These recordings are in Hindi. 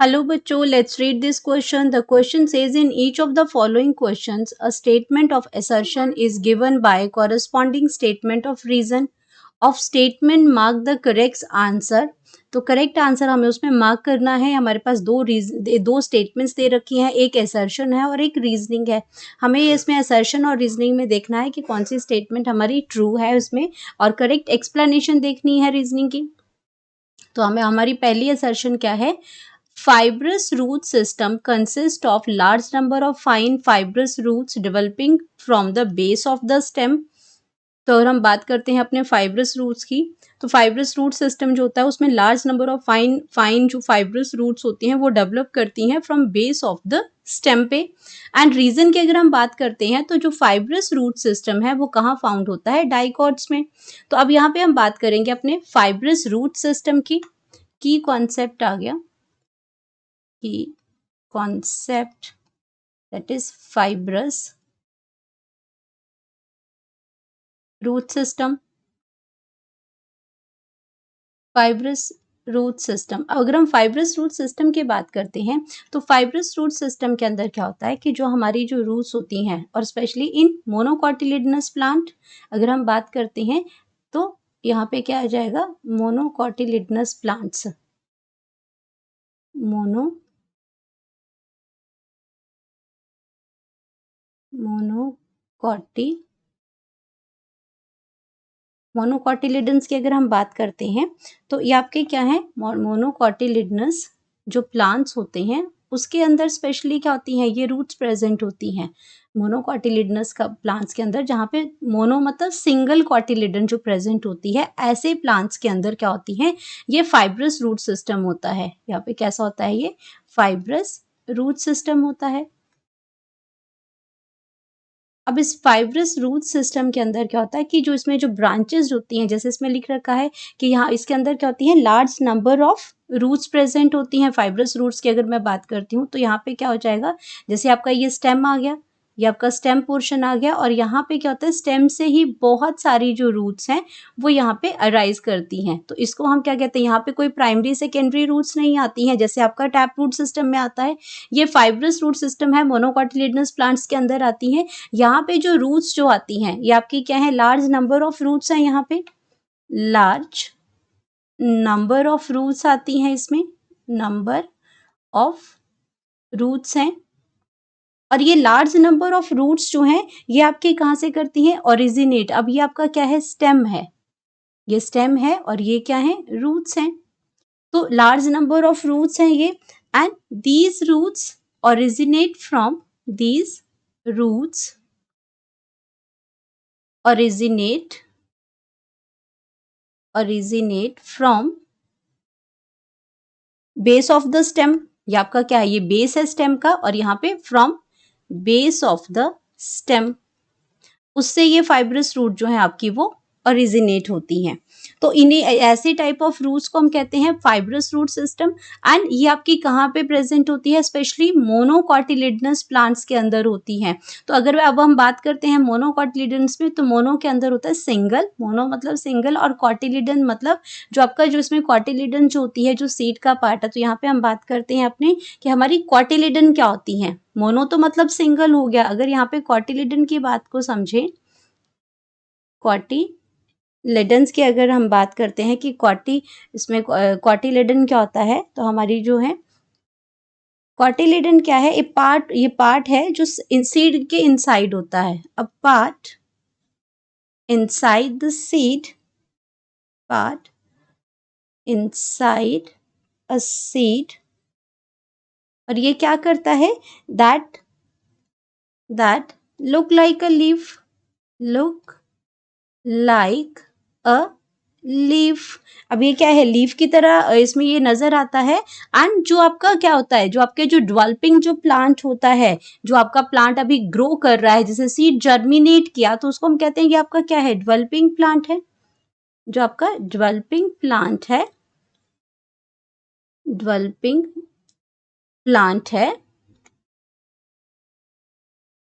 Hello बच्चों, let's read this question. The question says in each of the following questions, a statement of assertion is given by corresponding statement of reason. Of statement mark the correct answer. तो करेक्ट आंसर हमें उसमें मार्क करना है. हमारे पास दो स्टेटमेंट्स दे रखी हैं, एक असर्शन है और एक रीजनिंग है. हमें इसमें असर्शन और रीजनिंग में देखना है कि कौन सी स्टेटमेंट हमारी ट्रू है उसमें, और करेक्ट एक्सप्लेनेशन देखनी है रीजनिंग की. तो हमें हमारी पहली असर्शन क्या है? Fibrous root system consists of large number of fine fibrous roots developing from the base of the stem. तो अगर हम बात करते हैं अपने फाइब्रस रूट्स की, तो फाइब्रस रूट सिस्टम जो होता है उसमें लार्ज नंबर ऑफ फाइन जो फाइब्रस रूट्स होती हैं वो डेवलप करती हैं from base of the stem पे. एंड रीजन की अगर हम बात करते हैं तो जो फाइब्रस रूट सिस्टम है वो कहाँ फाउंड होता है? डाइकॉट्स में. तो अब यहाँ पे हम बात करेंगे अपने फाइब्रस रूट सिस्टम की कॉन्सेप्ट आ गया की concept, that is fibrous root system. Fibrous root system, अगर हम फाइब्रस रूट सिस्टम की बात करते हैं तो फाइब्रस रूट सिस्टम के अंदर क्या होता है कि जो हमारी जो रूट्स होती हैं, और स्पेशली इन मोनोकॉटिलिडनस प्लांट अगर हम बात करते हैं तो यहाँ पे क्या आ जाएगा? Monocotyledonous plants. मोनोकॉटिलिडन्स की अगर हम बात करते हैं तो ये आपके क्या है? मोनोकॉटिलिडनस जो प्लांट्स होते हैं उसके अंदर स्पेशली क्या होती हैं? ये रूट्स प्रेजेंट होती हैं मोनोकॉटिलिडनस का प्लांट्स के अंदर, जहाँ पे मोनो मतलब सिंगल कॉटिलिडन जो प्रेजेंट होती है, ऐसे प्लांट्स के अंदर क्या होती हैं? ये फाइब्रस रूट सिस्टम होता है. यहाँ पे कैसा होता है? ये फाइब्रस रूट सिस्टम होता है. अब इस फाइब्रस रूट सिस्टम के अंदर क्या होता है कि जो इसमें जो ब्रांचेस होती हैं, जैसे इसमें लिख रखा है कि यहाँ इसके अंदर क्या होती है? Large number of roots present होती हैं. फाइब्रस रूट्स की अगर मैं बात करती हूँ तो यहाँ पे क्या हो जाएगा? जैसे आपका ये स्टेम आ गया, ये आपका स्टेम पोर्शन आ गया, और यहाँ पे क्या होता है? स्टेम से ही बहुत सारी जो रूट्स हैं वो यहाँ पे अराइज करती हैं. तो इसको हम क्या कहते हैं? यहाँ पे कोई प्राइमरी सेकेंडरी रूट्स नहीं आती हैं जैसे आपका टैप रूट सिस्टम में आता है. ये फाइब्रस रूट सिस्टम है, मोनोकॉटिलिडनस प्लांट्स के अंदर आती हैं. यहाँ पे जो रूट्स जो आती हैं ये आपकी क्या है? लार्ज नंबर ऑफ रूट्स हैं. यहाँ पे लार्ज नंबर ऑफ रूट्स आती हैं, इसमें नंबर ऑफ रूट्स हैं. और ये लार्ज नंबर ऑफ रूट्स जो हैं ये आपके कहाँ से करती हैं? ओरिजिनेट. अब ये आपका क्या है? स्टेम है. ये स्टेम है और ये क्या है? रूट्स हैं. तो लार्ज नंबर ऑफ रूट्स हैं ये, and these roots originate from these roots originate from base of the stem. ये आपका क्या है? ये बेस है स्टेम का, और यहाँ पे from base of the stem, उससे ये फाइब्रस रूट जो है आपकी वो ओरिजिनेट होती हैं. तो इन्हें ऐसे टाइप ऑफ रूट्स को हम कहते हैं फाइब्रस रूट सिस्टम. एंड ये आपकी कहाँ पे प्रेजेंट होती है? स्पेशली मोनोकॉटिलिडनस प्लांट्स के अंदर होती हैं. तो अगर अब हम बात करते हैं मोनोकॉटिलिडन्स में, तो मोनो के अंदर होता है सिंगल. मोनो मतलब सिंगल, और कॉटिलिडन मतलब जो आपका जो इसमें कॉटिलिडन जो होती है, जो सीड का पार्ट है. तो यहाँ पे हम बात करते हैं अपने कि हमारी कॉटिलिडन क्या होती है. मोनो तो मतलब सिंगल हो गया. अगर यहाँ पे कॉटिलिडन की बात को समझें, कॉटिलिडन्स की अगर हम बात करते हैं कि इसमें कॉटिलिडन क्या होता है, तो हमारी जो है कॉटिलिडन क्या है? ये पार्ट है जो सीड के इनसाइड होता है. A part inside the seed, part inside a seed. और ये क्या करता है? That look like a leaf, look like a leaf. अब ये क्या है? लीफ की तरह इसमें ये नजर आता है. एंड जो आपका क्या होता है? जो आपके जो डेवलपिंग जो प्लांट होता है, जो आपका प्लांट अभी ग्रो कर रहा है, जैसे सीड जर्मिनेट किया, तो उसको हम कहते हैं कि आपका क्या है? डेवलपिंग प्लांट है. जो आपका डेवलपिंग प्लांट है, डेवलपिंग प्लांट है,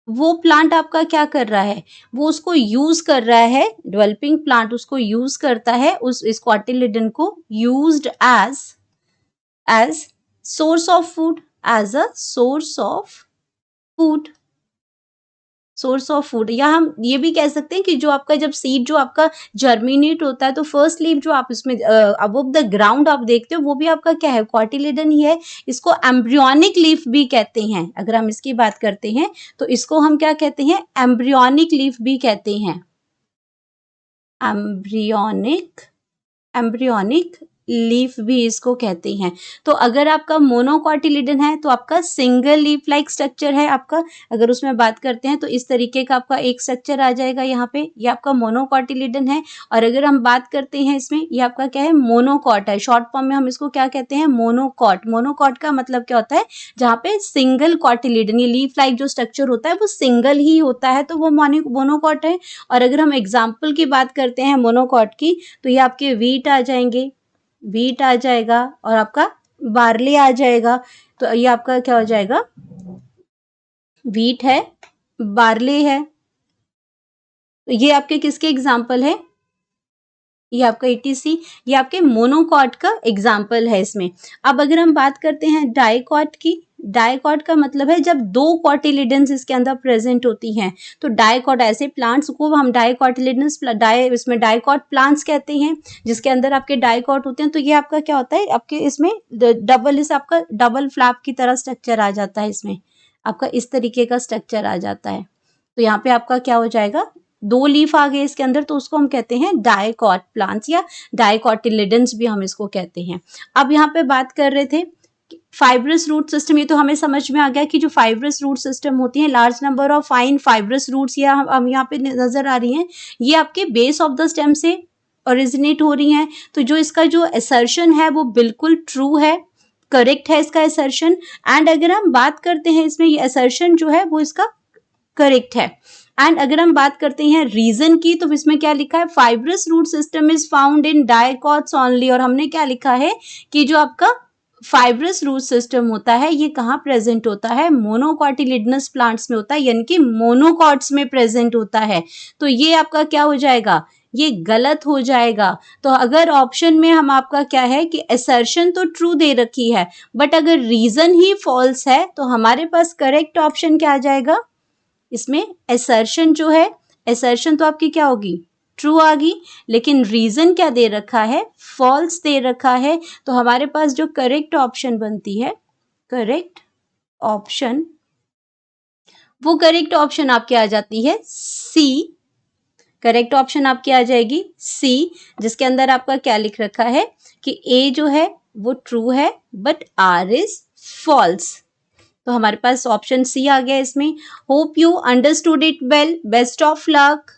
वो प्लांट आपका क्या कर रहा है? वो उसको यूज कर रहा है. डेवलपिंग प्लांट उसको यूज करता है, इस कॉटिलिडन को used as source of food, as a source of food, source of food. या हम ये भी कह सकते हैं कि जो आपका जब सीड जो आपका जर्मिनेट होता है तो फर्स्ट लीफ जो आप इसमें अबव द ग्राउंड आप देखते हो वो भी आपका क्या है, कॉटिलेडन ही है। इसको एम्ब्रियोनिक लीफ भी कहते हैं। अगर हम इसकी बात करते हैं तो इसको हम क्या कहते हैं, एम्ब्रियोनिक लीफ भी कहते हैं। एम्ब्रियोनिक, एम्ब्रियोनिक लीफ भी इसको कहते हैं। तो अगर आपका मोनोकॉटिलिडन है तो आपका सिंगल लीफ लाइक स्ट्रक्चर है आपका। अगर उसमें बात करते हैं तो इस तरीके का आपका एक स्ट्रक्चर आ जाएगा यहाँ पे, ये आपका मोनोकॉटिलिडन है। और अगर हम बात करते हैं इसमें, ये आपका क्या है, मोनोकॉट है। शॉर्ट फॉर्म में हम इसको क्या कहते हैं, मोनोकॉट। मोनोकॉट का मतलब क्या होता है, जहाँ पे सिंगल कॉटिलिडन, ये लीफ लाइक जो स्ट्रक्चर होता है वो सिंगल ही होता है, तो वो मोनोकॉट है। और अगर हम एग्जाम्पल की बात करते हैं मोनोकॉट की, तो ये आपके वीट आ जाएंगे, वीट आ जाएगा, और आपका बार्ली आ जाएगा। तो ये आपका क्या हो जाएगा, वीट है, बार्ली है। तो ये आपके किसके एग्जाम्पल है, ये आपका ETC, ये आपके मोनोकॉट का एग्जाम्पल है इसमें। अब अगर हम बात करते हैं डाइकॉट की, डाइकॉट का मतलब है जब दो कॉटिलिडन्स इसके अंदर प्रेजेंट होती हैं। तो डाइकॉट, ऐसे प्लांट्स को हम डाइकॉटिलिडन्स इसमें डाइकॉट प्लांट्स कहते हैं, जिसके अंदर आपके डाइकॉट होते हैं। तो ये आपका क्या होता है, आपके इसमें डबल, इस आपका डबल फ्लैप की तरह स्ट्रक्चर आ जाता है, इसमें आपका इस तरीके का स्ट्रक्चर आ जाता है। तो यहाँ पे आपका क्या हो जाएगा, दो लीफ आ गए इसके अंदर, तो उसको हम कहते हैं डाइकॉट प्लांट्स या डाइकॉटिलिडन्स भी हम इसको कहते हैं। अब यहाँ पे बात कर रहे थे फाइब्रस रूट सिस्टम। ये तो हमें समझ में आ गया कि जो फाइब्रस रूट सिस्टम होती है, large number of fine fibrous roots या हम यहाँ पे नजर आ रही हैं, ये आपके बेस ऑफ द स्टेम से ओरिजिनेट हो रही हैं। तो जो इसका जो असर्शन है वो बिल्कुल ट्रू है, करेक्ट है इसका असर्शन। एंड अगर हम बात करते हैं इसमें, ये असर्शन जो है वो इसका करेक्ट है। एंड अगर हम बात करते हैं रीजन की, तो इसमें क्या लिखा है, fibrous root system is found in dicots only. और हमने क्या लिखा है कि जो आपका फाइब्रस रूट सिस्टम होता है ये कहाँ प्रेजेंट होता है, मोनोकॉटिलिडनस प्लांट्स में होता है, यानी कि मोनोकॉट्स में प्रेजेंट होता है। तो ये आपका क्या हो जाएगा, ये गलत हो जाएगा। तो अगर ऑप्शन में हम आपका क्या है कि असर्शन तो ट्रू दे रखी है, बट अगर रीजन ही फॉल्स है, तो हमारे पास करेक्ट ऑप्शन क्या आ जाएगा, इसमें असर्शन जो है, असर्शन तो आपकी क्या होगी, ट्रू आ गई, लेकिन रीजन क्या दे रखा है, फॉल्स दे रखा है। तो हमारे पास जो करेक्ट ऑप्शन बनती है, करेक्ट ऑप्शन, वो करेक्ट ऑप्शन आपके आ जाती है सी। करेक्ट ऑप्शन आपकी आ जाएगी सी, जिसके अंदर आपका क्या लिख रखा है कि ए जो है वो ट्रू है बट आर इज फॉल्स। तो हमारे पास ऑप्शन सी आ गया इसमें। Hope you understood it well, best of luck.